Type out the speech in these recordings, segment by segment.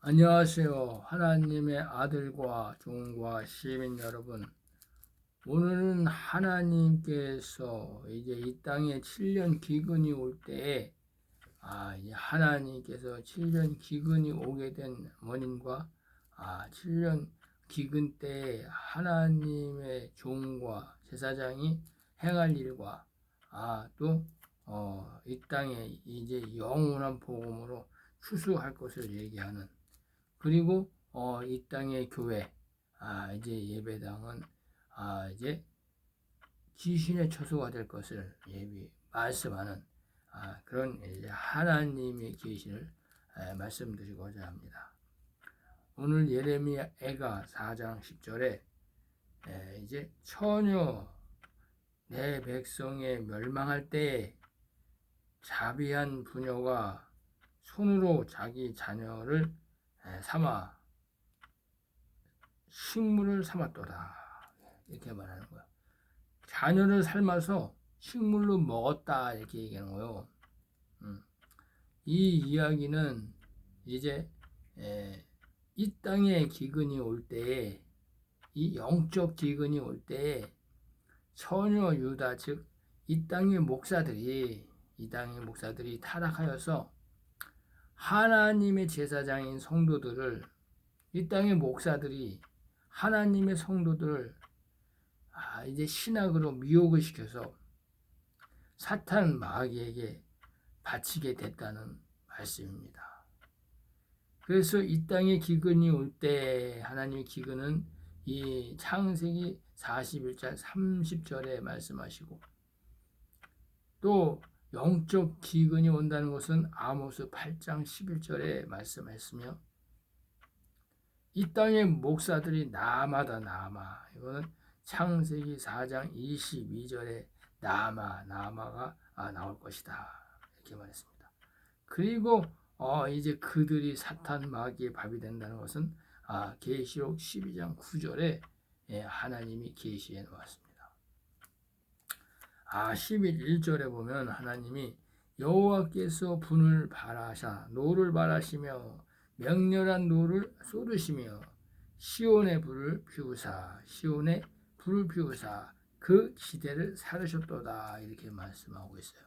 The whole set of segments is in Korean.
안녕하세요. 하나님의 아들과 종과 시민 여러분. 오늘은 하나님께서 이제 이 땅에 7년 기근이 올 때에 이제 하나님께서 7년 기근이 오게 된 원인과 7년 기근 때에 하나님의 종과 제사장이 행할 일과 또 이 땅에 이제 영원한 복음으로 추수할 것을 얘기하는, 그리고 이 땅의 교회, 이제 예배당은 이제 귀신의 처소가 될 것을 말씀하는 그런 이제 하나님의 계시를 말씀드리고자 합니다. 오늘 예레미야가 4장 10절에 이제 처녀 내 백성의 멸망할 때에 자비한 부녀가 손으로 자기 자녀를 삼아 식물을 삼았도다, 이렇게 말하는 거야. 자녀를 삶아서 식물로 먹었다, 이렇게 얘기하는 거예요. 이 이야기는 이제 이 땅에 기근이 올 때에, 이 영적 기근이 올 때에 처녀 유다, 즉 이 땅의 목사들이 타락하여서 하나님의 제사장인 성도들을, 이 땅의 목사들이 하나님의 성도들을 이제 신학으로 미혹을 시켜서 사탄 마귀에게 바치게 됐다는 말씀입니다. 그래서 이 땅에 기근이 올 때 하나님의 기근은 이 창세기 41장 30절에 말씀하시고, 또 영적 기근이 온다는 것은 아모스 8장 11절에 말씀했으며, 이 땅의 목사들이 나마다 이거는 창세기 4장 22절에 나마가 나올 것이다, 이렇게 말했습니다. 그리고 이제 그들이 사탄 마귀의 밥이 된다는 것은 계시록 12장 9절에 하나님이 계시해 놓았습니다. 11절에 보면 하나님이 여호와께서 분을 발하사 노를 발하시며 맹렬한 노를 쏟으시며 시온의 불을 피우사 그 지대를 사르셨도다, 이렇게 말씀하고 있어요.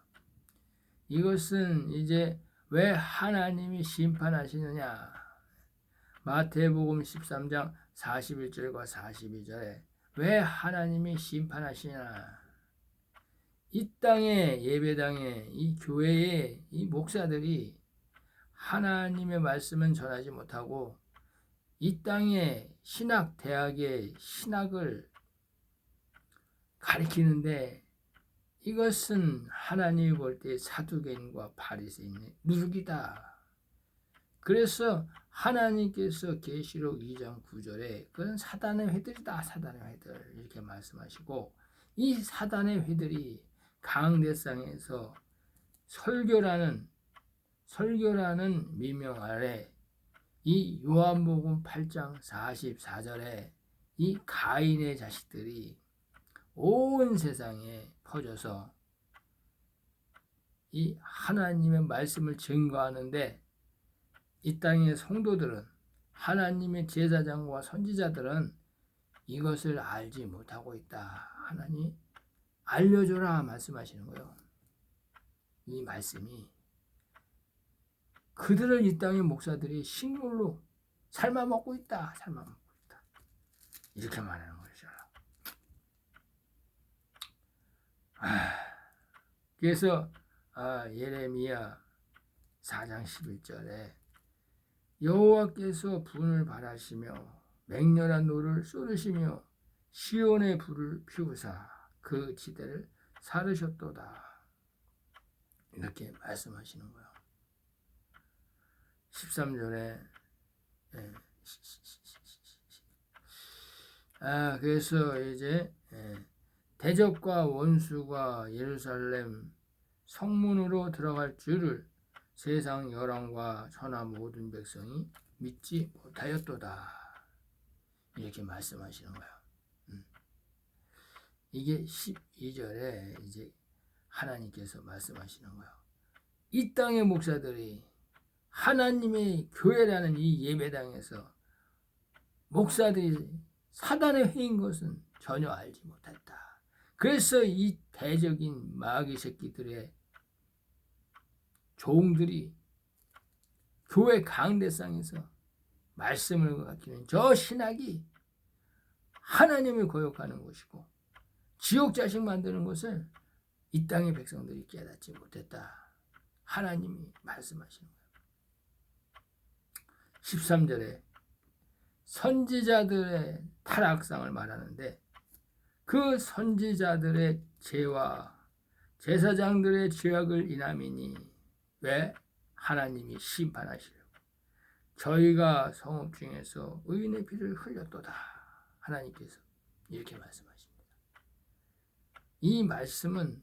이것은 이제 왜 하나님이 심판하시느냐, 마태복음 13장 41절과 42절에 왜 하나님이 심판하시냐, 이 땅의 예배당에, 이 교회에 이 목사들이 하나님의 말씀은 전하지 못하고 이 땅의 신학 대학의 신학을 가리키는데, 이것은 하나님이 볼 때 사두개인과 바리새인의 누룩이다. 그래서 하나님께서 계시록 2장 9절에 그건 사단의 회들이다, 사단의 회들, 이렇게 말씀하시고, 이 사단의 회들이 강대상에서 설교라는 미명 아래 이 요한복음 8장 44절에 이 가인의 자식들이 온 세상에 퍼져서 이 하나님의 말씀을 증거하는데, 이 땅의 성도들은, 하나님의 제사장과 선지자들은 이것을 알지 못하고 있다. 하나님 알려줘라 말씀하시는 거예요. 이 말씀이 그들을 이 땅의 목사들이 식물로 삶아 먹고 있다. 이렇게 말하는 거죠. 그래서 예레미야 4장 11절에 여호와께서 분을 발하시며 맹렬한 노를 쏟으시며 시온의 불을 피우사 그 지대를 사르셨도다, 이렇게 말씀하시는 거예요. 13절에 그래서 이제 대적과 원수가 예루살렘 성문으로 들어갈 줄을 세상 열왕과 천하 모든 백성이 믿지 못하였도다, 이렇게 말씀하시는 거예요. 이게 12절에 이제 하나님께서 말씀하시는 거예요. 이 땅의 목사들이 하나님의 교회라는 이 예배당에서 목사들이 사단의 회인 것은 전혀 알지 못했다. 그래서 이 대적인 마귀 새끼들의 종들이 교회 강대상에서 말씀을 가르치는 저 신학이 하나님을 거역하는 것이고 지옥 자식 만드는 것을 이 땅의 백성들이 깨닫지 못했다. 하나님이 말씀하시는 거예요. 13절에 선지자들의 타락상을 말하는데 그 선지자들의 죄와 제사장들의 죄악을 인함이니 왜? 하나님이 심판하시려고 저희가 성읍 중에서 의인의 피를 흘렸도다. 하나님께서 이렇게 말씀하십니다. 이 말씀은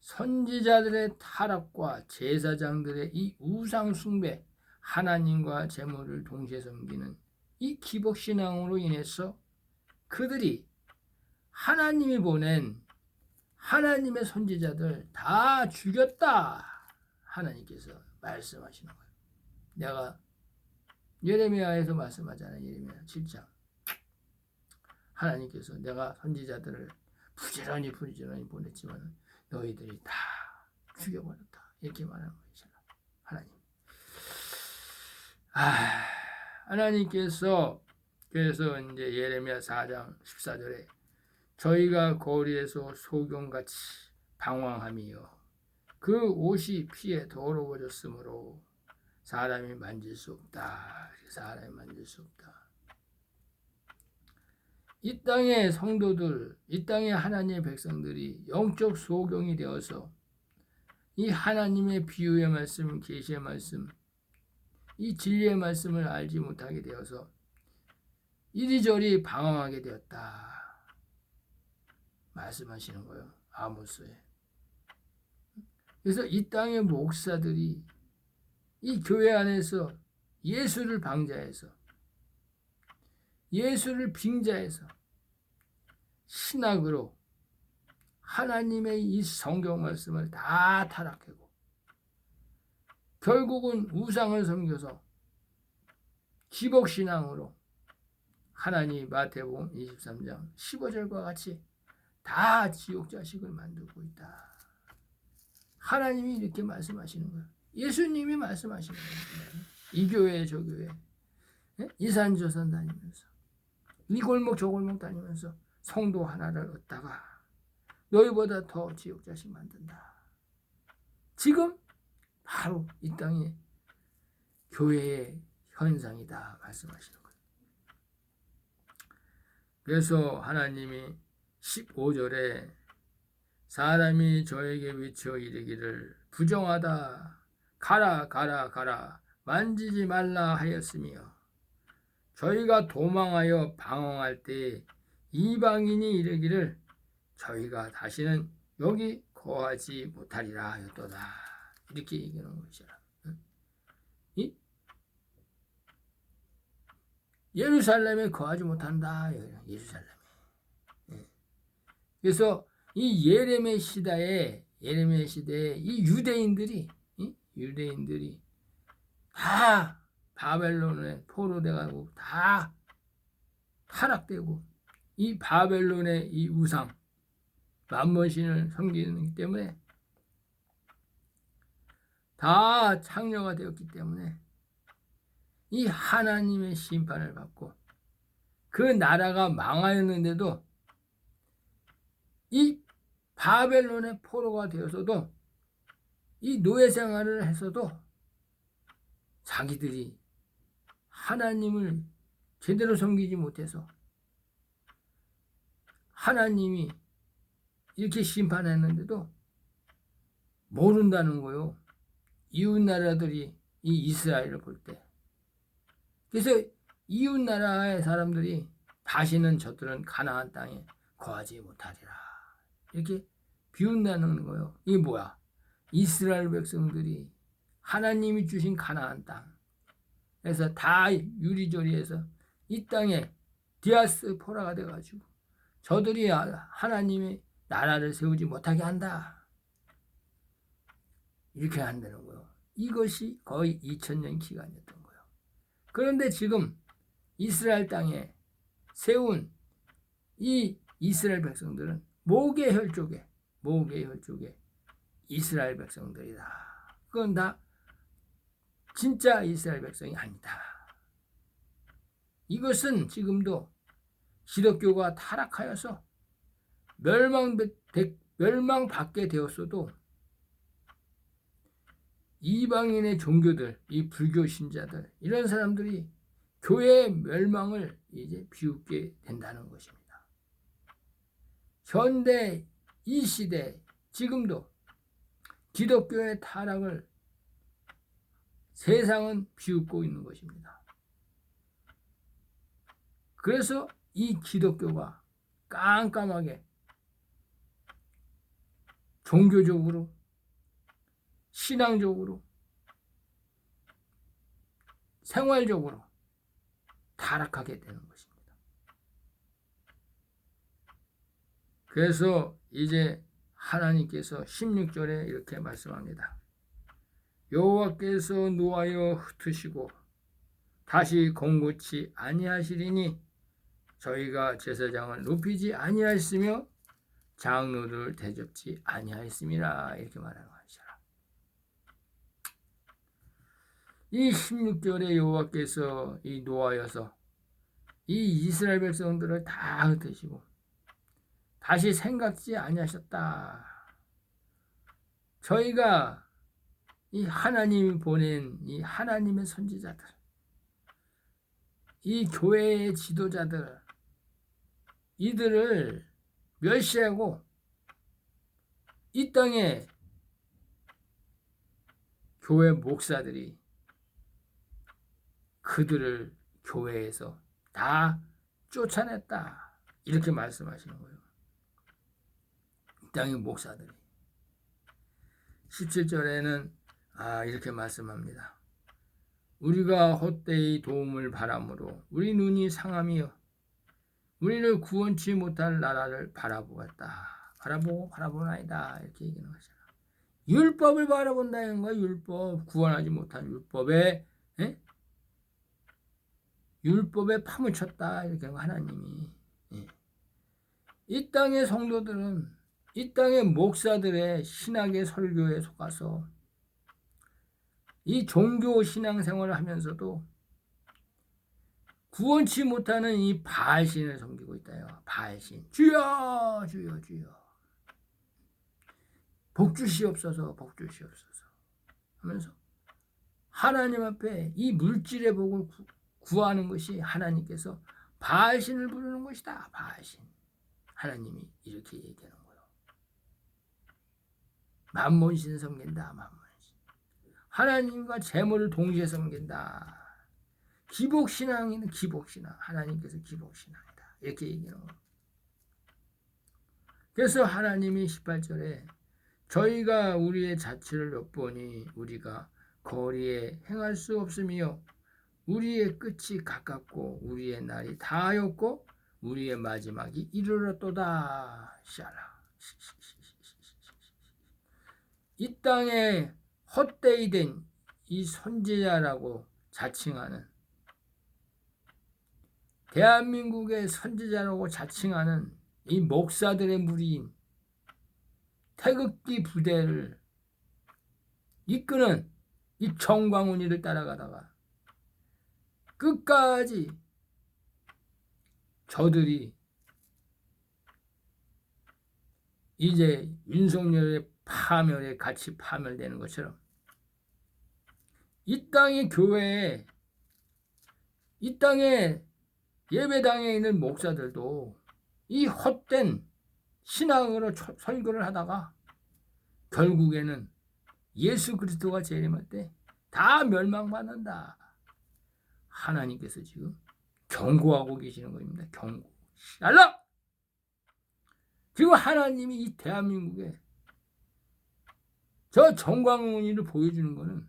선지자들의 타락과 제사장들의 이 우상 숭배, 하나님과 재물을 동시에 섬기는 이 기복신앙으로 인해서 그들이 하나님이 보낸 하나님의 선지자들 다 죽였다. 하나님께서 말씀하시는 거예요. 내가 예레미야에서 말씀하잖아요. 예레미야 7장. 하나님께서 내가 선지자들을 부지런히 보냈지만 너희들이 다 죽여버렸다. 이렇게 말하는 거죠. 하나님. 하나님께서 그래서 이제 예레미야 4장 14절에 저희가 거리에서 소경같이 방황하며 그 옷이 피에 더러워졌으므로 사람이 만질 수 없다. 사람이 만질 수 없다. 이 땅의 성도들, 이 땅의 하나님의 백성들이 영적 소경이 되어서 이 하나님의 비유의 말씀, 계시의 말씀, 이 진리의 말씀을 알지 못하게 되어서 이리저리 방황하게 되었다. 말씀하시는 거예요. 아모스에. 그래서 이 땅의 목사들이 이 교회 안에서 예수를 방자해서 예수를 빙자해서 신학으로 하나님의 이 성경 말씀을 다 타락하고 결국은 우상을 섬겨서 기복신앙으로 하나님 마태복음 23장 15절과 같이 다 지옥 자식을 만들고 있다. 하나님이 이렇게 말씀하시는 거예요. 예수님이 말씀하시는 거예요. 이 교회 저 교회 이 산 저 산 다니면서 이 골목 저 골목 다니면서 성도 하나를 얻다가 너희보다 더 지옥 자식 만든다. 지금 바로 이 땅의 교회의 현상이다 말씀하시는 거예요. 그래서 하나님이 15절에 사람이 저에게 외쳐 이르기를 부정하다 가라 가라 가라 만지지 말라 하였으며 저희가 도망하여 방황할 때 이방인이 이르기를 저희가 다시는 여기 거하지 못하리라 하였도다. 이렇게 얘기하는 것이라. 이 예루살렘에 거하지 못한다. 예루살렘에. 그래서 이 예레미야 시대에 이 유대인들이 다 바벨론에 포로돼가고 다 타락되고 이 바벨론의 이 우상 만몬신을 섬기기 때문에 다 창녀가 되었기 때문에 이 하나님의 심판을 받고 그 나라가 망하였는데도 이 바벨론의 포로가 되어서도 이 노예 생활을 해서도 자기들이 하나님을 제대로 섬기지 못해서 하나님이 이렇게 심판했는데도 모른다는 거요. 이웃 나라들이 이 이스라엘을 볼 때. 그래서 이웃 나라의 사람들이 다시는 저들은 가나안 땅에 거하지 못하리라. 이렇게 비운다는 거예요. 이게 뭐야? 이스라엘 백성들이 하나님이 주신 가나안 땅에서 다 유리조리해서 이 땅에 디아스포라가 돼가지고 저들이 하나님의 나라를 세우지 못하게 한다. 이렇게 한다는 거예요. 이것이 거의 2000년 기간이었던 거예요. 그런데 지금 이스라엘 땅에 세운 이 이스라엘 백성들은 모계 혈족의 이스라엘 백성들이다. 그건 다 진짜 이스라엘 백성이 아니다. 이것은 지금도 기독교가 타락하여서 멸망받게 되었어도 이방인의 종교들, 이 불교 신자들, 이런 사람들이 교회의 멸망을 이제 비웃게 된다는 것입니다. 현대 이 시대 지금도 기독교의 타락을 세상은 비웃고 있는 것입니다. 그래서 이 기독교가 깜깜하게 종교적으로, 신앙적으로, 생활적으로 타락하게 되는 것입니다. 그래서 이제 하나님께서 16절에 이렇게 말씀합니다. 여호와께서 노하여 흩으시고 다시 공고치 아니하시리니 저희가 제사장을 높이지 아니하였으며 장로를 대접지 아니하였음이라. 이렇게 말하는 것이라. 이 16절에 여호와께서 이 노하여서 이 이스라엘 백성들을 다 흩으시고 다시 생각지 아니하셨다. 저희가 이 하나님이 보낸 이 하나님의 선지자들, 이 교회의 지도자들, 이들을 멸시하고 이 땅에 교회 목사들이 그들을 교회에서 다 쫓아냈다. 이렇게 말씀하시는 거예요. 이 땅의 목사들이. 17절에는 이렇게 말씀합니다. 우리가 헛되이 도움을 바람으로 우리 눈이 상함이여 우리를 구원치 못할 나라를 바라보나이다. 이렇게 얘기하는 것이야. 율법을 바라본다는 거야. 율법, 구원하지 못한 율법에 파묻혔다. 이렇게 하는 하나님이. 이 땅의 성도들은 이 땅의 목사들의 신학의 설교에 속아서 이 종교 신앙생활을 하면서도 구원치 못하는 이 바알신을 섬기고 있다요. 바알신. 주여 주여 주여 복주시옵소서 복주시옵소서 하면서 하나님 앞에 이 물질의 복을 구하는 것이 하나님께서 바알신을 부르는 것이다. 바알신. 하나님이 이렇게 얘기하는 거예요. 만몬신 섬긴다. 만몬신. 하나님과 재물을 동시에 섬긴다. 기복신앙이는 기복신앙. 하나님께서 기복신앙이다. 이렇게 얘기해요. 그래서 하나님이 18절에 저희가 우리의 자취를 엿보니 우리가 거리에 행할 수 없으며 우리의 끝이 가깝고 우리의 날이 다하였고 우리의 마지막이 이르렀도다. 샤라. 이 땅에 헛되이 된 이 선지자라고 자칭하는 대한민국의 선지자라고 자칭하는 이 목사들의 무리인 태극기 부대를 이끄는 이 정광훈이를 따라가다가 끝까지 저들이 이제 윤석열의 파멸에 같이 파멸되는 것처럼 이 땅의 교회에 이 땅에 예배당에 있는 목사들도 이 헛된 신앙으로 설교를 하다가 결국에는 예수 그리스도가 재림할 때 다 멸망받는다. 하나님께서 지금 경고하고 계시는 겁니다. 경고. 알라! 지금 하나님이 이 대한민국에 저 정광훈이를 보여주는 것은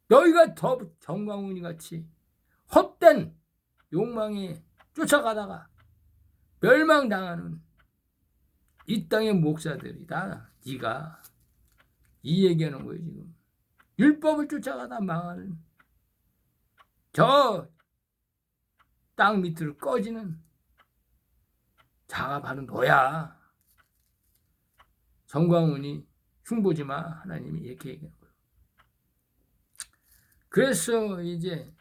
너희가 더 정광훈이 같이 헛된 욕망에 쫓아가다가 멸망당하는 이 땅의 목사들이다. 네가 이 얘기하는 거예요 지금. 율법을 쫓아가다 망하는 저 땅 밑으로 꺼지는 자가 바로 너야. 정광훈이 흉보지마 하나님이 이렇게 얘기하는 거예요. 그래서 이제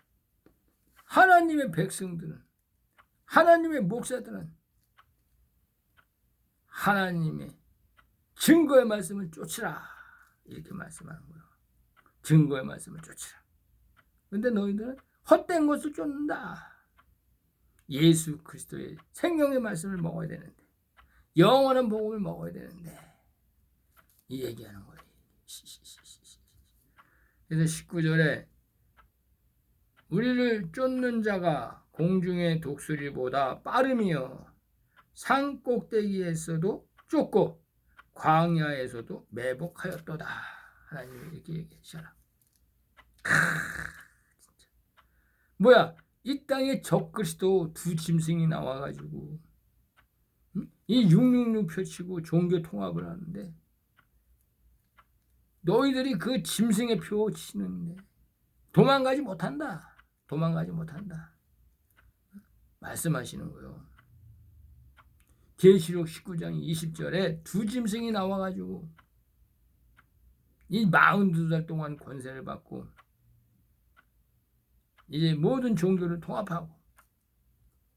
하나님의 백성들은, 하나님의 목사들은 하나님의 증거의 말씀을 쫓으라 이렇게 말씀하는 거예요. 증거의 말씀을 쫓으라. 근데 너희들은 헛된 것을 쫓는다. 예수 그리스도의 생명의 말씀을 먹어야 되는데, 영원한 복음을 먹어야 되는데, 이 얘기하는 거예요. 그래서 19절에 우리를 쫓는 자가 공중의 독수리보다 빠름이여 산 꼭대기에서도 쫓고 광야에서도 매복하였도다. 하나님이 이렇게 얘기하시잖아. 진짜. 뭐야? 이 땅에 적그리스도 두 짐승이 나와가지고 이 666 펼치고 종교 통합을 하는데 너희들이 그 짐승의 표 치는데 도망가지 못한다. 도망가지 못한다. 말씀하시는 거예요. 계시록 19장 20절에 두 짐승이 나와가지고 이 42살 동안 권세를 받고 이제 모든 종교를 통합하고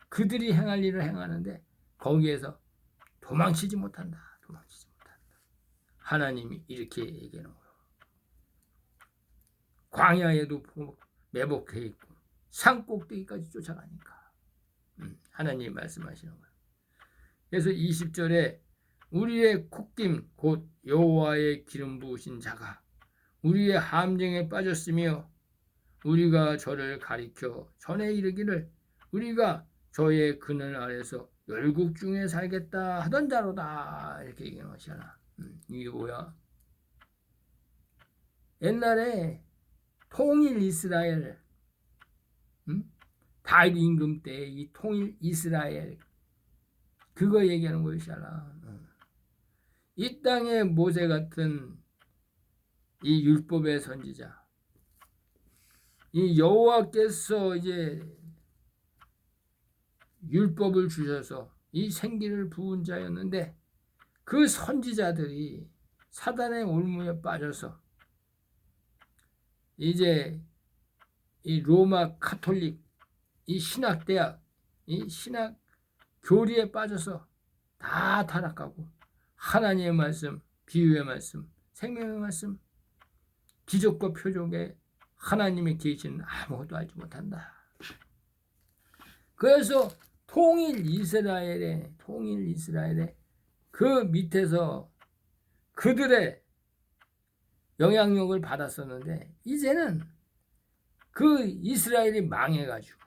그들이 행할 일을 행하는데 거기에서 도망치지 못한다. 도망치지 못한다. 하나님이 이렇게 얘기하는 거예요. 광야에도 매복해 있고 산 꼭대기까지 쫓아가니까 하나님이 말씀하시는 거예요. 그래서 20절에 우리의 콧김 곧 여호와의 기름 부으신 자가 우리의 함정에 빠졌으며 우리가 저를 가리켜 전에 이르기를 우리가 저의 그늘 아래서 열국 중에 살겠다 하던 자로다 이렇게 얘기하잖아. 이게 뭐야? 옛날에 통일 이스라엘 다윗 임금 때 이 통일 이스라엘 그거 얘기하는 것이잖아. 이 땅에 모세 같은 이 율법의 선지자, 이 여호와께서 이제 율법을 주셔서 이 생기를 부은 자였는데 그 선지자들이 사단의 올무에 빠져서 이제 이 로마 카톨릭 이 신학대학 이 신학 교리에 빠져서 다 타락하고 하나님의 말씀, 비유의 말씀, 생명의 말씀, 기적과 표적에 하나님의 계시는 아무것도 알지 못한다. 그래서 통일 이스라엘의 그 밑에서 그들의 영향력을 받았었는데 이제는 그 이스라엘이 망해가지고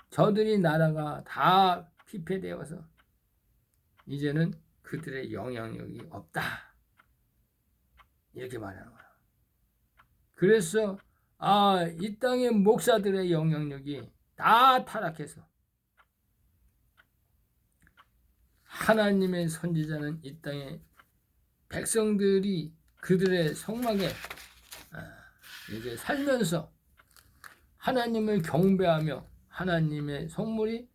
저들이 나라가 다 피폐되어서 이제는 그들의 영향력이 없다 이렇게 말하는 거야. 그래서 이 땅의 목사들의 영향력이 다 타락해서 하나님의 선지자는 이 땅의 백성들이 그들의 성막에 이제 살면서 하나님을 경배하며 하나님의 성물이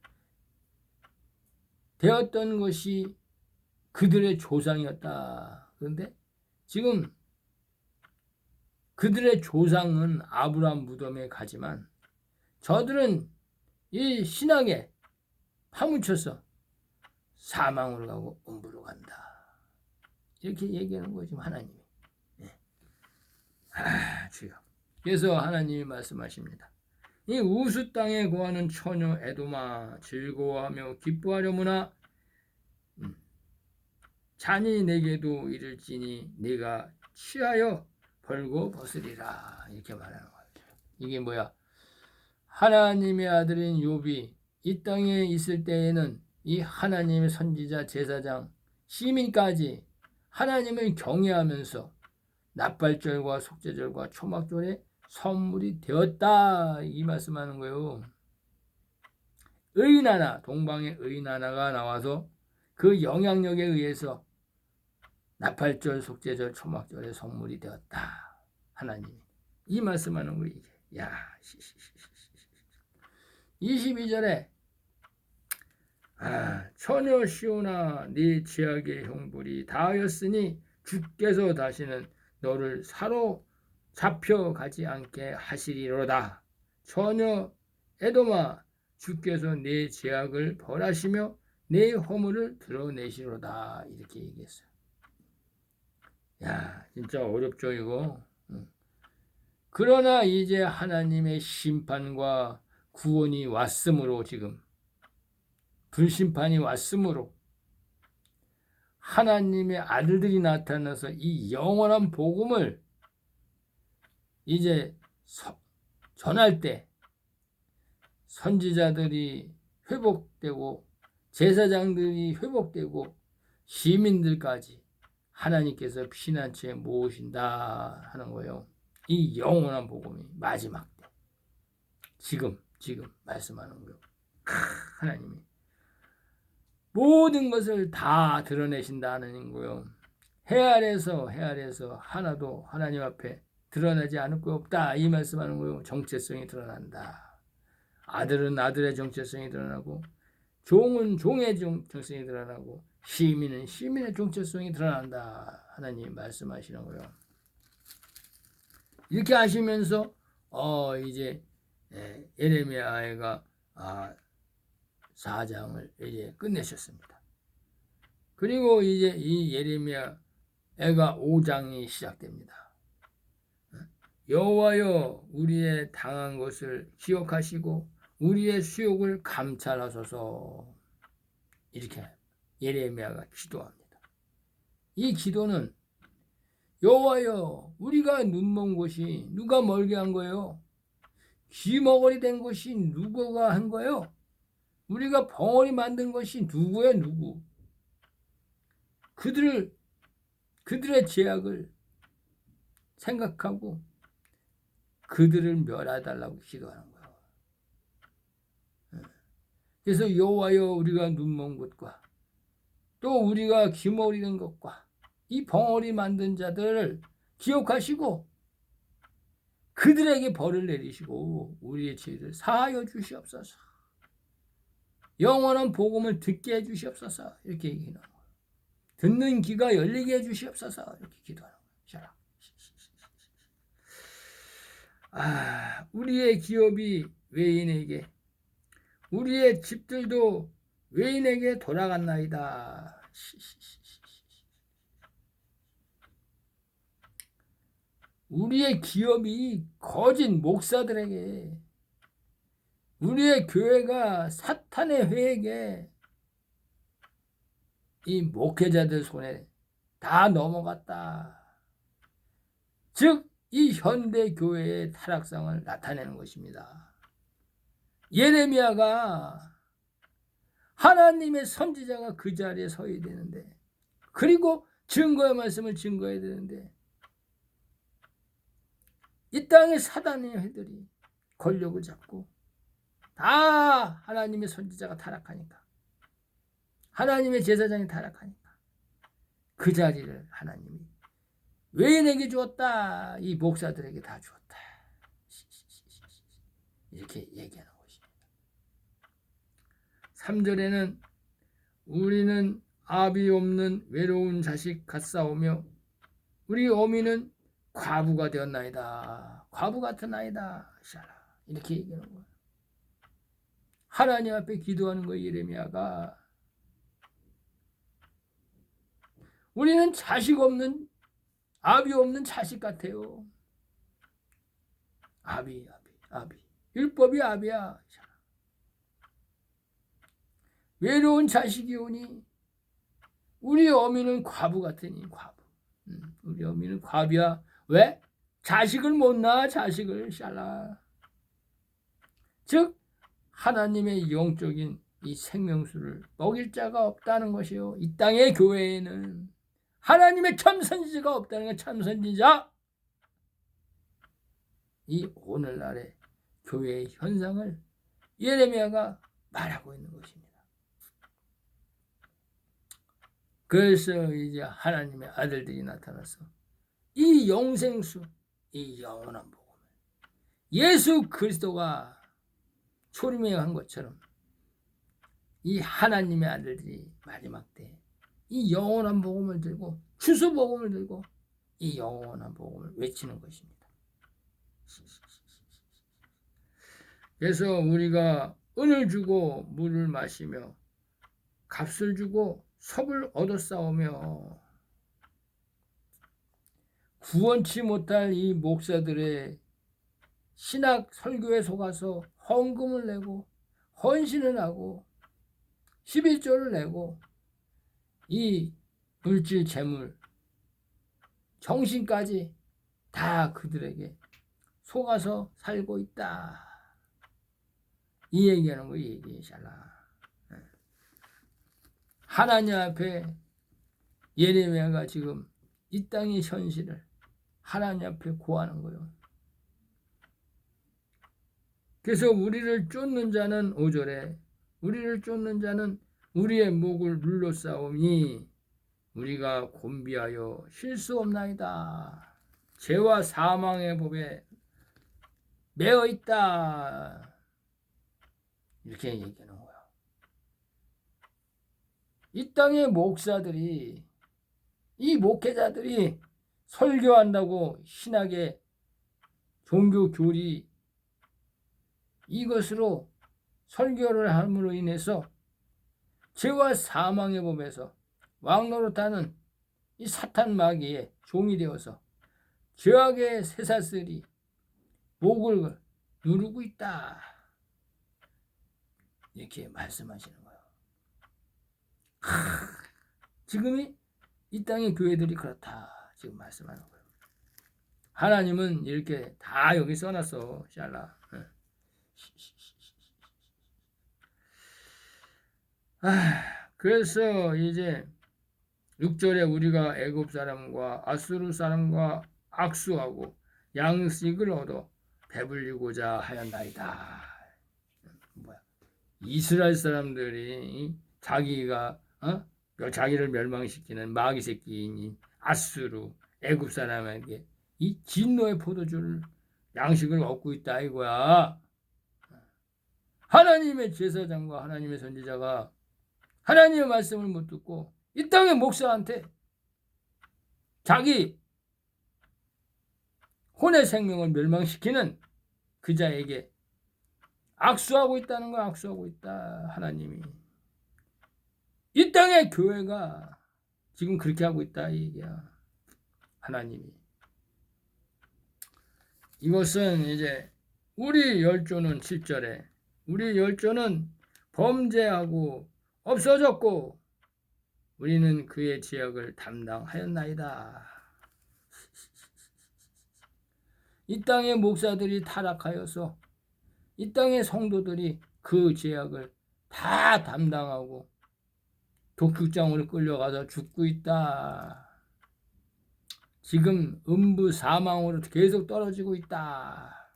되었던 것이 그들의 조상이었다. 그런데 지금 그들의 조상은 아브라함 무덤에 가지만 저들은 이 신앙에 파묻혀서 사망으로 가고 음부로 간다. 이렇게 얘기하는 거예요. 지금 하나님이. 주여. 그래서 하나님이 말씀하십니다. 이 우수 땅에 거하는 처녀 에도마 즐거워하며 기뻐하려무나 잔이 내게도 이를지니 네가 취하여 벌고 벗으리라 이렇게 말하는 거죠. 이게 뭐야? 하나님의 아들인 욥이 이 땅에 있을 때에는 이 하나님의 선지자 제사장 시민까지 하나님을 경외하면서 납발절과 속죄절과 초막절에 선물이 되었다 이 말씀하는 거예요. 의인 하나 동방의 의인 하나가 나와서 그 영향력에 의해서 나팔절, 속죄절, 초막절의 성물이 되었다. 하나님이 이 말씀하는 거예요. 야, 22절에 처녀 시온아 네 죄악의 형벌이 다하였으니 주께서 다시는 너를 사로잡혀가지 않게 하시리로다. 처녀 에돔아 주께서 네 죄악을 벌하시며 네 허물을 드러내시로다. 이렇게 얘기했어요. 야, 진짜 어렵죠 이거. 그러나 이제 하나님의 심판과 구원이 왔으므로, 지금 불심판이 왔으므로 하나님의 아들들이 나타나서 이 영원한 복음을 이제 전할 때 선지자들이 회복되고 제사장들이 회복되고 시민들까지 하나님께서 피난처에 모으신다 하는 거예요. 이 영원한 복음이 마지막 때 지금 말씀하는 거예요. 하나님이 모든 것을 다 드러내신다는 거예요. 해 아래서 하나도 하나님 앞에 드러나지 않을 거 없다, 이 말씀하는 거예요. 정체성이 드러난다. 아들은 아들의 정체성이 드러나고, 종은 종의 정체성이 드러나고, 시민은 시민의 정체성이 드러난다. 하나님 말씀하시는 거예요. 이렇게 하시면서 이제 예레미야가 4장을 이제 끝내셨습니다. 그리고 이제 이 예레미야가 5장이 시작됩니다. 여호와여 우리의 당한 것을 기억하시고 우리의 수욕을 감찰하소서. 이렇게 예레미야가 기도합니다. 이 기도는 여호와여 우리가 눈먼 곳이 누가 멀게 한 거예요? 귀머거리 된 것이 누구가 한 거예요? 우리가 벙어리 만든 것이 누구예요? 누구? 그들의 죄악을 생각하고 그들을 멸하달라고 기도하는 거예요. 그래서 여호와여 우리가 눈먼 것과 또 우리가 귀머거리 된 것과 이 벙어리 만든 자들을 기억하시고 그들에게 벌을 내리시고 우리의 죄를 사하여 주시옵소서. 영원한 복음을 듣게 해 주시옵소서. 이렇게 얘기하는 거예요. 듣는 귀가 열리게 해 주시옵소서. 이렇게 기도하는 거예요. 우리의 기업이 외인에게, 우리의 집들도 외인에게 돌아갔나이다. 우리의 기업이 거짓 목사들에게, 우리의 교회가 사탄의 회에게, 이 목회자들 손에 다 넘어갔다. 즉 이 현대 교회의 타락상을 나타내는 것입니다. 예레미야가 하나님의 선지자가 그 자리에 서야 되는데, 그리고 증거의 말씀을 증거해야 되는데, 이 땅의 사단의 회들이 권력을 잡고 다 하나님의 선지자가 타락하니까, 하나님의 제사장이 타락하니까 그 자리를 하나님이 외인에게 주었다. 이 목사들에게 다 주었다. 이렇게 얘기하는 것입니다. 3절에는 우리는 아비 없는 외로운 자식 같사오며 우리 어미는 과부가 되었나이다. 과부 같은 아이다. 이렇게 얘기하는 거예요. 하나님 앞에 기도하는 거예요. 예레미야가. 우리는 자식 없는, 아비 없는 자식 같아요. 아비. 율법이 아비야. 외로운 자식이 오니 우리 어미는 과부 같으니 과부. 우리 어미는 과부야. 왜? 자식을 못 낳아. 자식을. 즉 하나님의 영적인 이 생명수를 먹일 자가 없다는 것이요. 이 땅의 교회에는 하나님의 참선지자가 없다는 건, 참선지자. 이 오늘날의 교회의 현상을 예레미야가 말하고 있는 것입니다. 그래서 이제 하나님의 아들들이 나타나서 이 영생수, 이 영원한 복음, 예수 그리스도가 초림한 것처럼 이 하나님의 아들들이 마지막 때 이 영원한 복음을 들고 추수 복음을 들고 이 영원한 복음을 외치는 것입니다. 그래서 우리가 은을 주고 물을 마시며 값을 주고 섭을 얻어싸우며 구원치 못할 이 목사들의 신학 설교에 속아서 헌금을 내고 헌신을 하고 11조를 내고 이 물질 재물 정신까지 다 그들에게 속아서 살고 있다. 이 얘기하는 거, 이 얘기잖아. 하나님 앞에 예레미야가 지금 이 땅의 현실을 하나님 앞에 고하는 거예요. 그래서 우리를 쫓는 자는 5절에 우리를 쫓는 자는 우리의 목을 눌러 싸우니 우리가 곤비하여 쉴 수 없나이다. 죄와 사망의 법에 매어 있다. 이렇게 얘기하는 거야. 이 땅의 목사들이, 이 목회자들이 설교한다고 신학의 종교 교리 이것으로 설교를 함으로 인해서 죄와 사망의 법에서 왕노릇하는 이 사탄 마귀의 종이 되어서 죄악의 쇠사슬이 목을 누르고 있다. 이렇게 말씀하시는 거예요. 지금이 이 땅의 교회들이 그렇다. 지금 말씀하는 거예요. 하나님은 이렇게 다 여기 써놨어. 샬라. 그래서 이제 6절에 우리가 애굽 사람과 아수르 사람과 악수하고 양식을 얻어 배불리고자 하였나이다. 뭐야? 이스라엘 사람들이 자기가 자기를 멸망시키는 마귀 새끼인 아수르 애굽 사람에게 이 진노의 포도주를 양식을 얻고 있다 이거야. 하나님의 제사장과 하나님의 선지자가 하나님의 말씀을 못 듣고 이 땅의 목사한테 자기 혼의 생명을 멸망시키는 그 자에게 악수하고 있다는 거, 악수하고 있다. 하나님이 이 땅의 교회가 지금 그렇게 하고 있다 이 얘기야. 하나님이 이것은 이제 우리 열조는 7절에 우리 열조는 범죄하고 없어졌고 우리는 그의 죄악을 담당하였나이다. 이 땅의 목사들이 타락하여서 이 땅의 성도들이 그 죄악을 다 담당하고 독극장으로 끌려가서 죽고 있다. 지금 음부 사망으로 계속 떨어지고 있다.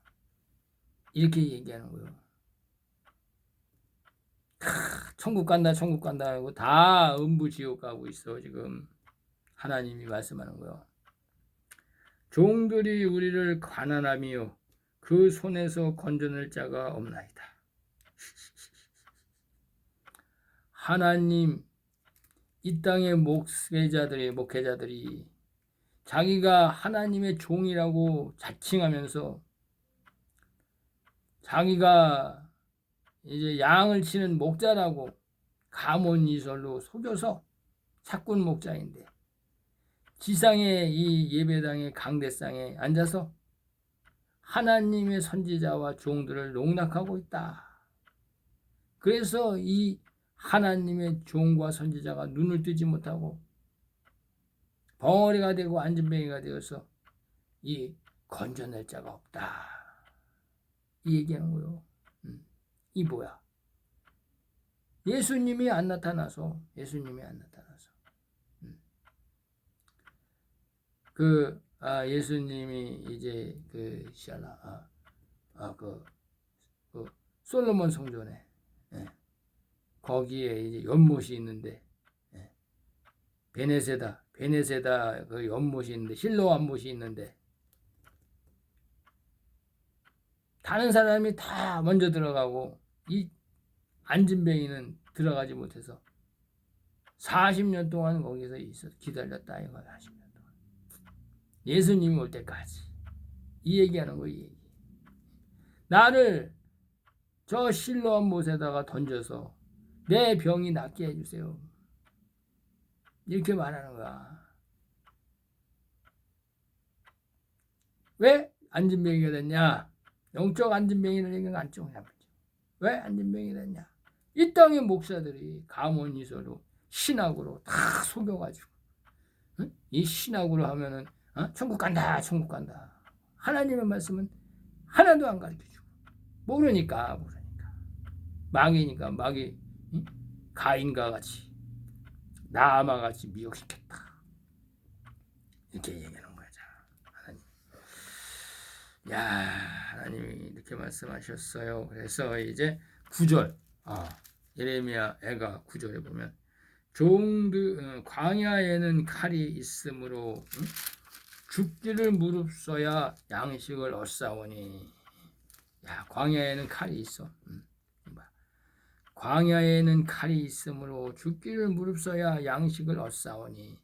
이렇게 얘기하는 거예요. 천국 간다 천국 간다 하고 다 음부 지옥 가고 있어. 지금 하나님이 말씀하는 거예요. 종들이 우리를 가난하며 그 손에서 건져낼 자가 없나이다. 하나님 이 땅의 목회자들이 자기가 하나님의 종이라고 자칭하면서 자기가 이제 양을 치는 목자라고 가문이설로 속여서 착군 목자인데 지상의 이 예배당의 강대상에 앉아서 하나님의 선지자와 종들을 농락하고 있다. 그래서 이 하나님의 종과 선지자가 눈을 뜨지 못하고 벙어리가 되고 안진뱅이가 되어서 이 건져낼 자가 없다. 이 얘기하는 거예요. 이 뭐야? 예수님이 안 나타나서 예수님이 이제 그 시알라 그 솔로몬 성전에 거기에 이제 연못이 있는데 베네세다 그 연못이 있는데 실로 연못이 있는데 다른 사람이 다 먼저 들어가고 이 안진뱅이는 들어가지 못해서 40년 동안 거기서 있어 기다렸다 이거야. 40년 동안 예수님이 올 때까지 이 얘기하는 거야. 이 얘기. 나를 저 실로암 못에다가 던져서 내 병이 낫게 해주세요. 이렇게 말하는 거야. 왜 안진뱅이가 됐냐? 영적 안진뱅이를 얘기는 안 좋냐? 왜 안진뱅이가 됐냐? 이 땅의 목사들이 가문이서로 신학으로 다 속여가지고 응? 이 신학으로 하면은 천국 간다, 천국 간다. 하나님의 말씀은 하나도 안 가르쳐주고 모르니까 마귀니까 마귀 응? 가인과 같이 나아마 같이 미혹시켰다. 이렇게 얘기하는 거죠. 하나님. 야, 하나님이 이렇게 말씀하셨어요. 그래서 이제 9절 예레미야 애가 9절에 보면 종들 광야에는 칼이 있으므로 죽기를 무릅써야 양식을 얻사오니. 야, 광야에는 칼이 있어. 광야에는 칼이 있으므로 죽기를 무릅써야 양식을 얻사오니.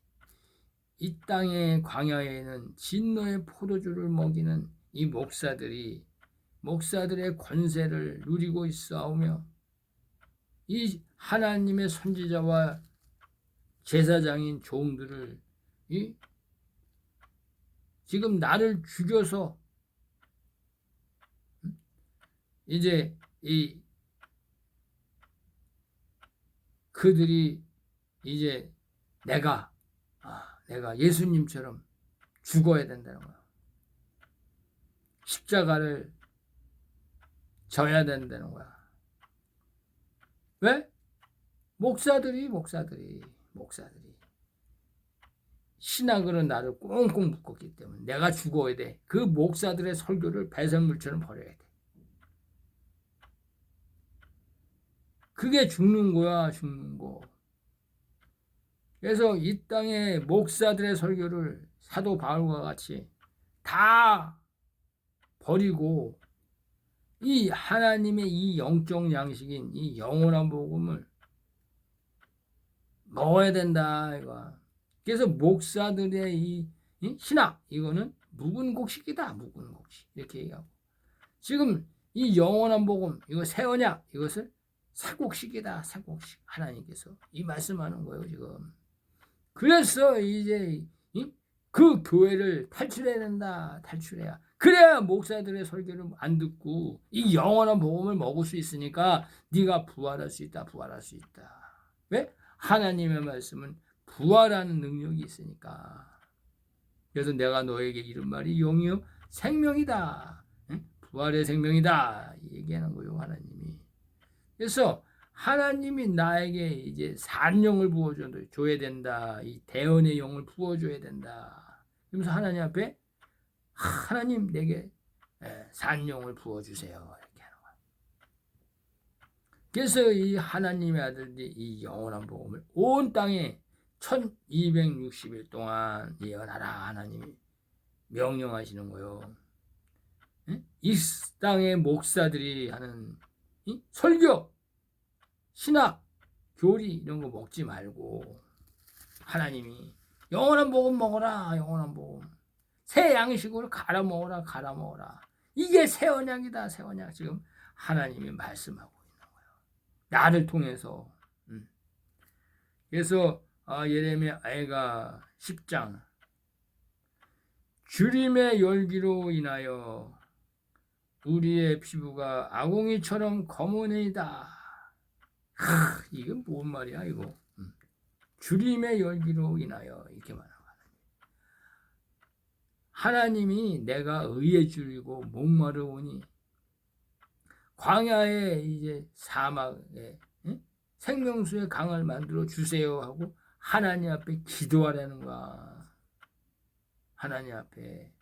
이 땅의 광야에는 진노의 포도주를 먹이는 이 목사들의 권세를 누리고 있사오며 이 하나님의 선지자와 제사장인 종들을 지금 나를 죽여서 이제 그들이 이제 내가 예수님처럼 죽어야 된다는 거야. 십자가를 져야 된다는 거야. 왜? 목사들이 신학으로 나를 꽁꽁 묶었기 때문에 내가 죽어야 돼. 그 목사들의 설교를 배설물처럼 버려야 돼. 그게 죽는 거야, 죽는 거. 그래서 이 땅의 목사들의 설교를 사도 바울과 같이 다 버리고 이 하나님의 이 영적 양식인 이 영원한 복음을 먹어야 된다 이거. 그래서 목사들의 이 신학 이거는 묵은 곡식이다. 묵은 곡식 이렇게 얘기하고 지금 이 영원한 복음 이거 새 언약 이것을 새곡식이다. 새곡식 하나님께서 이 말씀하는 거예요 지금. 그래서 이제 그 교회를 탈출해야 된다. 탈출해야. 그래야 목사들의 설교를 안 듣고 이 영원한 복음을 먹을 수 있으니까 네가 부활할 수 있다. 부활할 수 있다. 왜? 하나님의 말씀은 부활하는 능력이 있으니까. 그래서 내가 너에게 이른 말이 영이요 생명이다. 부활의 생명이다. 얘기하는 거예요 하나님이. 그래서 하나님이 나에게 이제 산영을 부어줘야 된다. 이 대언의 영을 부어줘야 된다. 그러면서 하나님 앞에 하나님 내게 산영을 부어주세요. 이렇게 하는 거예요. 그래서 이 하나님의 아들들이 이 영원한 복음을 온 땅에 1260일 동안 예언하라 하나님이 명령하시는 거예요. 이 땅의 목사들이 하는 설교, 신학, 교리 이런 거 먹지 말고 하나님이 영원한 복음 먹어라. 영원한 복음. 새 양식으로 갈아 먹어라. 갈아 먹어라. 이게 새 언약이다. 새 언약. 지금 하나님이 말씀하고 있는 거예요. 나를 통해서. 그래서 예레미야 애가 10장 주림의 열기로 인하여 우리의 피부가 아궁이처럼 검은이다. 이건 뭔 말이야 이거. 주림의 열기로 인하여 이렇게 말하는 거야. 하나님이 내가 의에 줄이고 목마르오니 광야에 이제 사막에 생명수의 강을 만들어 주세요 하고 하나님 앞에 기도하라는 거야. 하나님 앞에.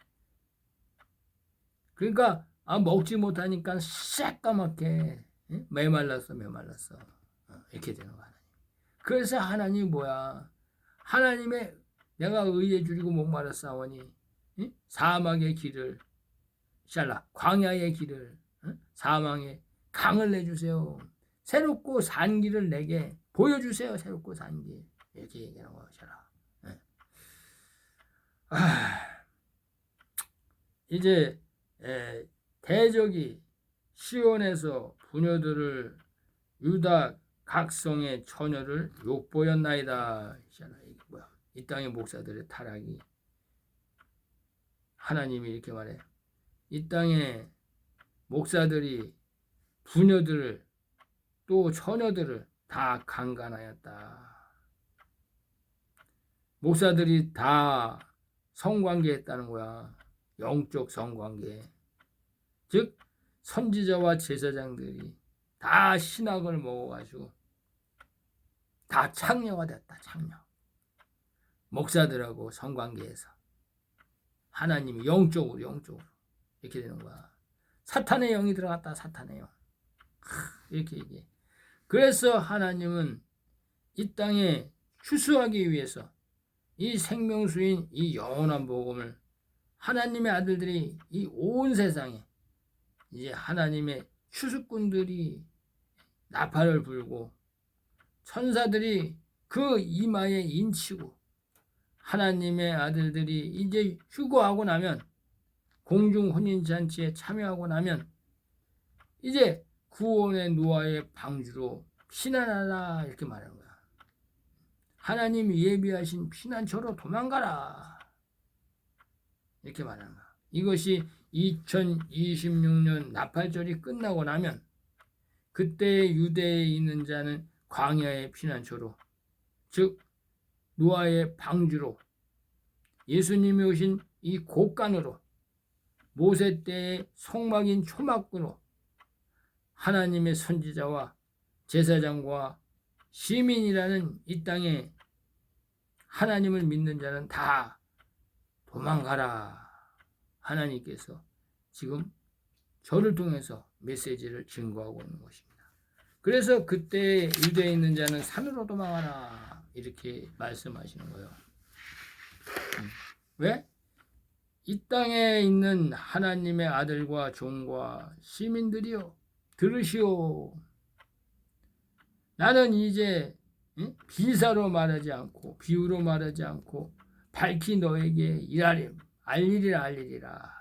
그러니까 먹지 못하니까 새까맣게 메말랐어. 이렇게 되는 거야. 그래서 하나님이 뭐야? 하나님의 내가 의에 줄이고 목마르사오니 사막의 길을 광야의 길을 사망의 강을 내주세요. 새롭고 산 길을 내게 보여주세요. 새롭고 산 길. 이렇게 얘기하는 것이라. 이제 대적이 시온에서 부녀들을 유다 각성의 처녀를 욕보였나이다. 이게 뭐야? 이 땅의 목사들의 타락이 하나님이 이렇게 말해. 이 땅의 목사들이 부녀들을 또 처녀들을 다 강간하였다. 목사들이 다 성관계했다는 거야. 영적 성관계. 즉 선지자와 제사장들이 다 신학을 먹어가지고 다 창녀가 됐다. 창녀. 목사들하고 성관계에서 하나님이 영적으로 이렇게 되는 거야. 사탄의 영이 들어갔다. 사탄의 영. 이렇게 얘기해. 그래서 하나님은 이 땅에 추수하기 위해서 이 생명수인 이 영원한 복음을 하나님의 아들들이 이 온 세상에 이제 하나님의 추수꾼들이 나팔을 불고 천사들이 그 이마에 인치고 하나님의 아들들이 이제 휴거하고 나면 공중 혼인잔치에 참여하고 나면 이제 구원의 노아의 방주로 피난하라 이렇게 말하는 거야. 하나님이 예비하신 피난처로 도망가라 이렇게 말하는 거야. 이것이 2026년 나팔절이 끝나고 나면 그때 유대에 있는 자는 광야의 피난처로 즉 노아의 방주로 예수님이 오신 이 곳간으로 모세 때의 성막인 초막으로 하나님의 선지자와 제사장과 시민이라는 이 땅에 하나님을 믿는 자는 다 도망가라. 하나님께서 지금 저를 통해서 메시지를 증거하고 있는 것입니다. 그래서 그때 유대에 있는 자는 산으로 도망하라 이렇게 말씀하시는 거예요. 왜? 이 땅에 있는 하나님의 아들과 종과 시민들이요 들으시오. 나는 이제 비사로 말하지 않고 비유로 말하지 않고 밝히 너에게 알리리라.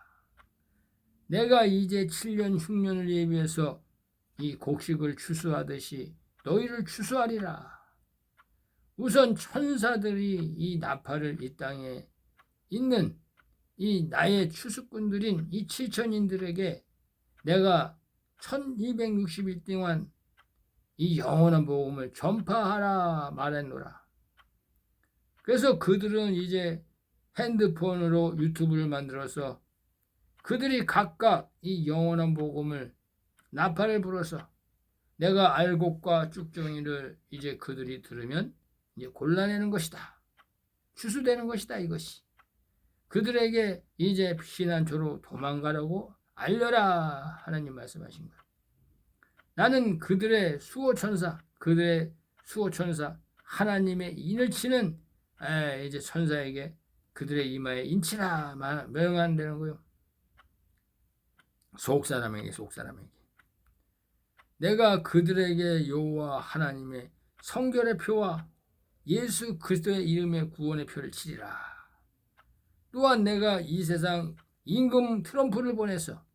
내가 이제 7년 흉년을 예비해서 이 곡식을 추수하듯이 너희를 추수하리라. 우선 천사들이 이 나팔을 이 땅에 있는 이 나의 추수꾼들인 이 7천인들에게 내가 1260일 동안 이 영원한 복음을 전파하라 말했노라. 그래서 그들은 이제 핸드폰으로 유튜브를 만들어서 그들이 각각 이 영원한 복음을 나팔을 불어서 내가 알곡과 쭉정이를 이제 그들이 들으면 이제 골라내는 것이다. 추수되는 것이다 이것이. 그들에게 이제 피난처로 도망가라고 알려라 하나님 말씀하신 거예요. 나는 그들의 수호천사 하나님의 인을 치는 이제 천사에게 그들의 이마에 인치라 명한다는 거예요. 속사람에게 내가 그들에게 여호와 하나님의 성결의 표와 예수 그리스도의 이름의 구원의 표를 치리라. 또한 내가 이 세상 임금 트럼프를 보내서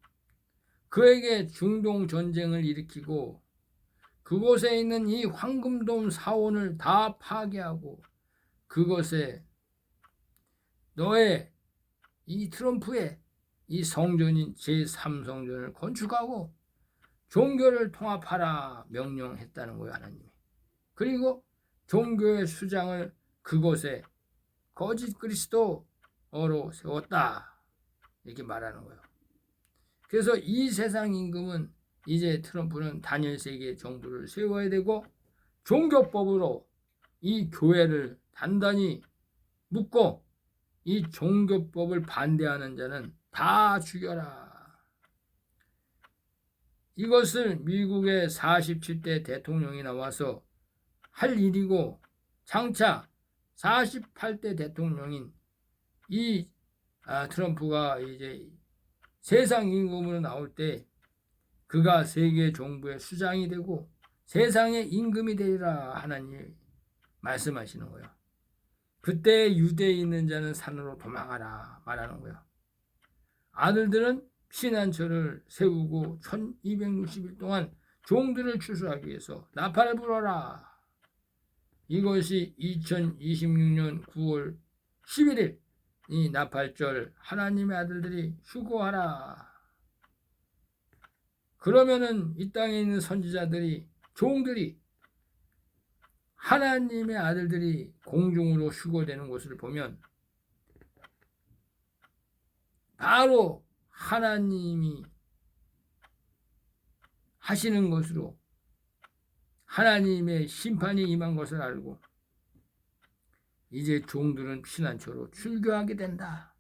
그에게 중동 전쟁을 일으키고 그곳에 있는 이 황금돔 사원을 다 파괴하고 그것에 너의 이 트럼프의 이 성전인 제3성전을 건축하고 종교를 통합하라 명령했다는 거예요 하나님이. 그리고 종교의 수장을 그곳에 거짓 그리스도로 세웠다 이렇게 말하는 거예요. 그래서 이 세상 임금은 이제 트럼프는 다니엘 세계 정부를 세워야 되고 종교법으로 이 교회를 단단히 묶고 이 종교법을 반대하는 자는 다 죽여라. 이것을 미국의 47대 대통령이 나와서 할 일이고 장차 48대 대통령인 이 트럼프가 이제 세상 임금으로 나올 때 그가 세계 정부의 수장이 되고 세상의 임금이 되리라 하나님이 말씀하시는 거예요. 그때 유대에 있는 자는 산으로 도망하라 말하는 거예요. 아들들은 피난처를 세우고 1260일 동안 종들을 추수하기 위해서 나팔을 불어라. 이것이 2026년 9월 11일 이 나팔절 하나님의 아들들이 휴거하라. 그러면은 이 땅에 있는 선지자들이 종들이 하나님의 아들들이 공중으로 휴거되는 것을 보면 바로 하나님이 하시는 것으로 하나님의 심판이 임한 것을 알고 이제 종들은 피난처로 출교하게 된다.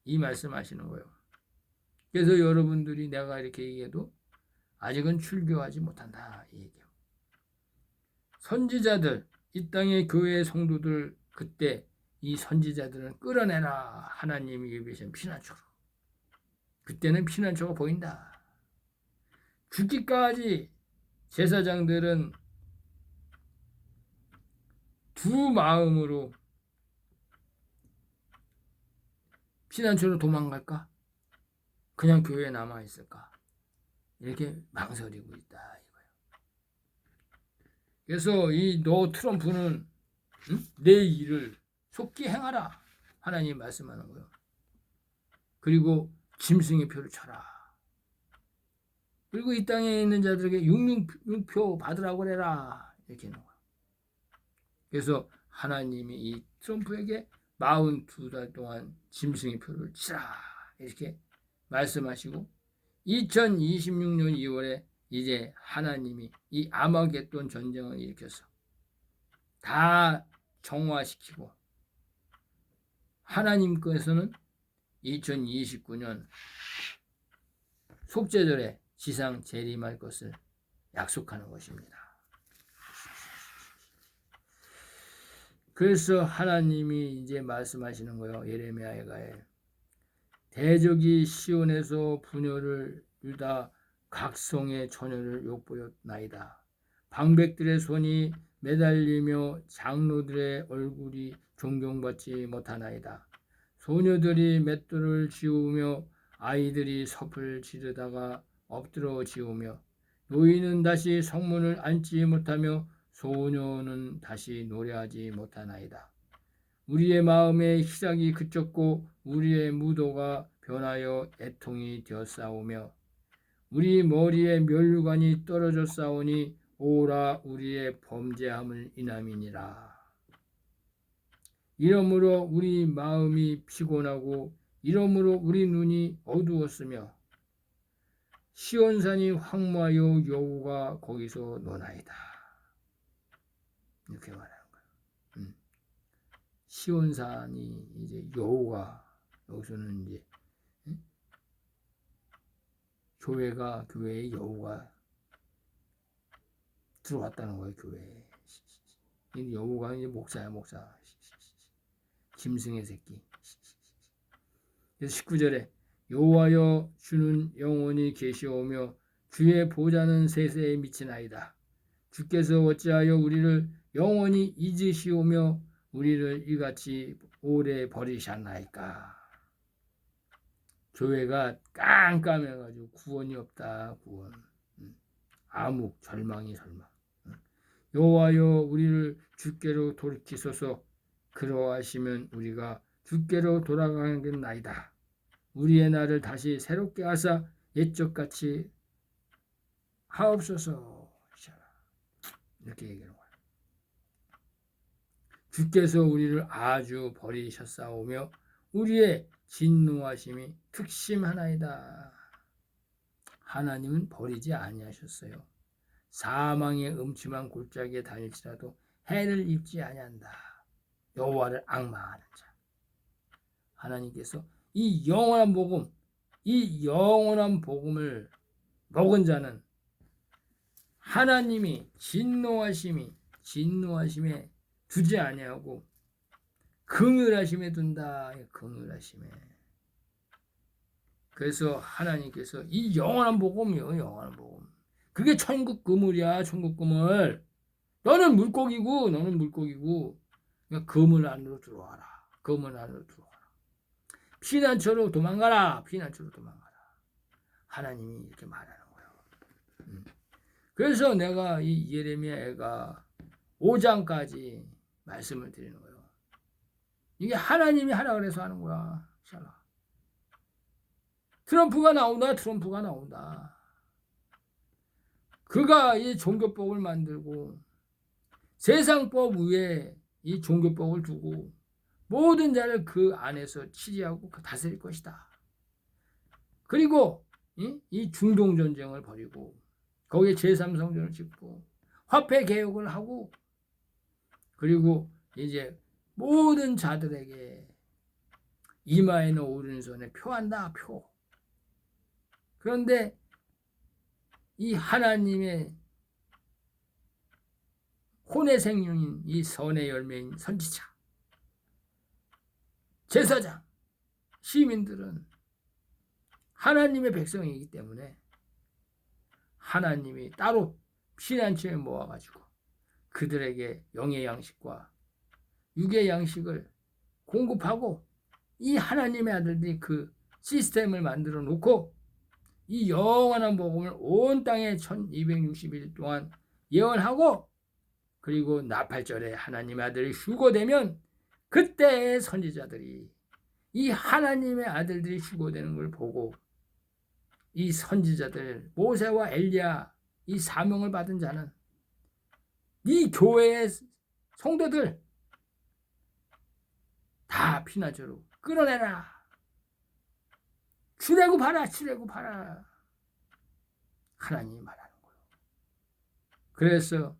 이 말씀하시는 거예요. 그래서 여러분들이 내가 이렇게 얘기해도 아직은 출교하지 못한다. 이 얘기예요. 선지자들, 이 땅의 교회의 성도들 그때 이 선지자들은 끌어내라. 하나님이 예비하신 피난처로. 그때는 피난처가 보인다. 죽기까지 제사장들은 두 마음으로 피난처로 도망갈까? 그냥 교회에 남아있을까? 이렇게 망설이고 있다 이거예요. 그래서 이 너 트럼프는 내 일을 속히 행하라. 하나님 말씀하는 거예요. 그리고 짐승의 표를 쳐라. 그리고 이 땅에 있는 자들에게 666표 받으라고 그래라. 이렇게 하는 거예요. 그래서 하나님이 이 트럼프에게 42달 동안 짐승의 표를 치라. 이렇게 말씀하시고 2026년 2월에 이제 하나님이 이 아마겟돈 전쟁을 일으켜서 다 정화시키고 하나님께서는 2029년 속죄절에 지상 재림할 것을 약속하는 것입니다. 그래서 하나님이 이제 말씀하시는 거예요. 예레미야에 대적이 시온에서 부녀를 유다 각성의 처녀를 욕보였나이다. 방백들의 손이 매달리며 장로들의 얼굴이 존경받지 못하나이다. 소녀들이 맷돌을 지우며 아이들이 섭을 지르다가 엎드러 지우며 노인은 다시 성문을 앉지 못하며 소녀는 다시 노래하지 못하나이다. 우리의 마음에 희락이 그쳤고 우리의 무도가 변하여 애통이 되었사오며 우리 머리에 면류관이 떨어졌사오니 오라 우리의 범죄함을 인함이니라. 이러므로 우리 마음이 피곤하고 이러므로 우리 눈이 어두웠으며 시온산이 황무하여 여호가 거기서 노나이다. 이렇게 말하는 거예요. 시온산이 이제 여호가 여기서는 이제 교회에 여호가 들어왔다는 거예요. 교회에. 여호가 이제 목사야. 짐승의 새끼. 그래서 19절에 여호와여 주는 영원히 계시오며 주의 보좌는 세세에 미치나이다. 주께서 어찌하여 우리를 영원히 잊으시오며 우리를 이같이 오래 버리셨나이까. 교회가 깜깜해가지고 구원이 없다. 구원. 암흑 절망. 여호와여 우리를 주께로 돌이키소서. 그러하시면 우리가 주께로 돌아가겠나이다. 우리의 날을 다시 새롭게 하사 옛적같이 하옵소서. 이렇게 얘기하는 거예요. 주께서 우리를 아주 버리셨사오며 우리의 진노하심이 특심하나이다. 하나님은 버리지 아니하셨어요. 사망의 음침한 골짜기에 다닐지라도 해를 입지 아니한다. 여호와를 앙망하는 자. 하나님께서 이 영원한 복음을 먹은 자는 하나님이 진노하심에 두지 아니하고 긍휼하심에 둔다. 긍휼하심에. 그래서 하나님께서 이 영원한 복음이요, 영원한 복음. 그게 천국 그물이야, 천국 그물. 너는 물고기고, 너는 물고기고, 그러니까 그물 안으로 들어와라. 그물 안으로 들어와라. 피난처로 도망가라. 피난처로 도망가라. 하나님이 이렇게 말하는 거예요. 그래서 내가 이 예레미야가 5장까지 말씀을 드리는 거예요. 이게 하나님이 하라 그래서 하는 거야. 트럼프가 나온다. 트럼프가 나온다. 그가 이 종교법을 만들고 세상법 위에 이 종교법을 두고 모든 자를 그 안에서 치리하고 다스릴 것이다. 그리고 이 중동 전쟁을 벌이고 거기에 제3성전을 짓고 화폐 개혁을 하고 그리고 이제 모든 자들에게 이마에는 오른손에 표한다. 표. 그런데 이 하나님의 혼의 생명인 이 선의 열매인 선지자, 제사장, 시민들은 하나님의 백성이기 때문에 하나님이 따로 피난처에 모아가지고 그들에게 영의 양식과 육의 양식을 공급하고 이 하나님의 아들들이 그 시스템을 만들어 놓고 이 영원한 복음을 온 땅에 1260일 동안 예언하고 그리고 나팔절에 하나님의 아들이 휴거되면 그때 선지자들이 이 하나님의 아들들이 휴거되는 걸 보고 이 선지자들 모세와 엘리야 이 사명을 받은 자는 이 교회의 성도들 다 피난처로 끌어내라. 출애굽하라. 출애굽하라. 하나님이 말하는 거예요. 그래서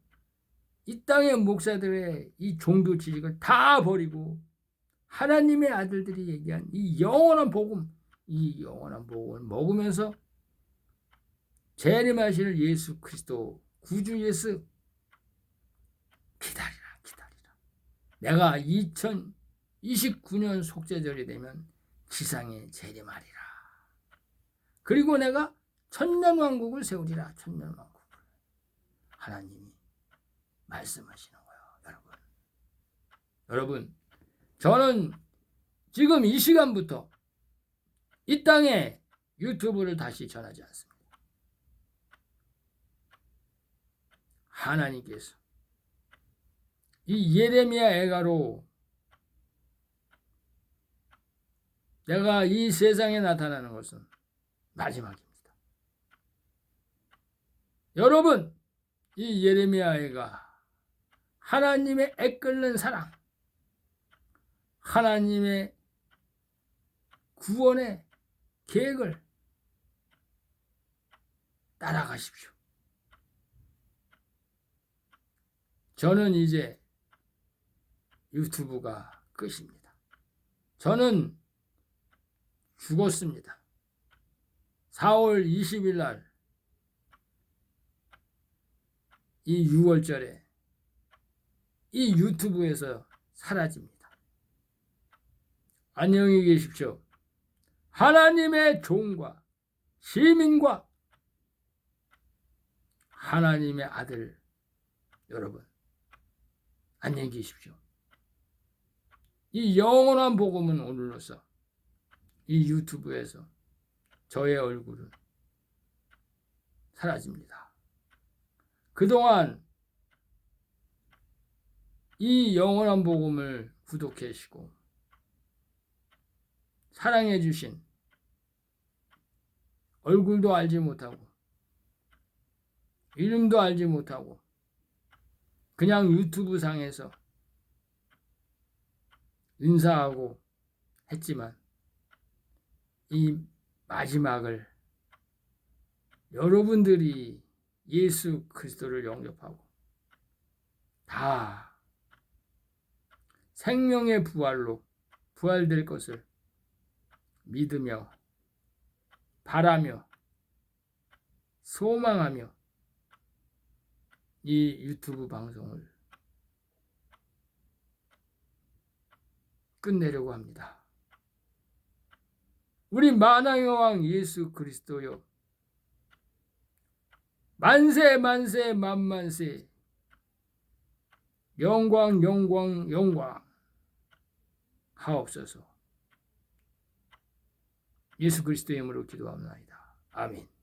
이 땅의 목사들의 이 종교 지식을 다 버리고 하나님의 아들들이 얘기한 이 영원한 복음, 이 영원한 복음을 먹으면서 재림하실 예수 그리스도 구주 예수 기다리라. 기다리라. 내가 2029년 속죄절이 되면 지상에 재림하리라. 그리고 내가 천년왕국을 세우리라. 천년왕국을. 하나님이 말씀하시는 거예요. 여러분 저는 지금 이 시간부터 이 땅에 유튜브를 다시 전하지 않습니다. 하나님께서 이 예레미야 애가로 내가 이 세상에 나타나는 것은 마지막입니다. 여러분 이 예레미야 애가 하나님의 애끓는 사랑, 하나님의 구원의 계획을 따라가십시오. 저는 이제 유튜브가 끝입니다. 저는 죽었습니다. 4월 20일 날 이 6월절에 이 유튜브에서 사라집니다. 안녕히 계십시오. 하나님의 종과 시민과 하나님의 아들 여러분 안녕히 계십시오. 이 영원한 복음은 오늘로서 이 유튜브에서 저의 얼굴은 사라집니다. 그동안 이 영원한 복음을 구독해 주시고 사랑해 주신 얼굴도 알지 못하고 이름도 알지 못하고 그냥 유튜브 상에서 인사하고 했지만 이 마지막을 여러분들이 예수 그리스도를 영접하고 다 생명의 부활로 부활될 것을 믿으며 바라며 소망하며 이 유튜브 방송을 끝내려고 합니다. 우리 만왕의 왕 예수 그리스도여, 만세 만세 만만세, 영광 영광 영광 하옵소서. 예수 그리스도의 이름으로 기도합니다. 아멘.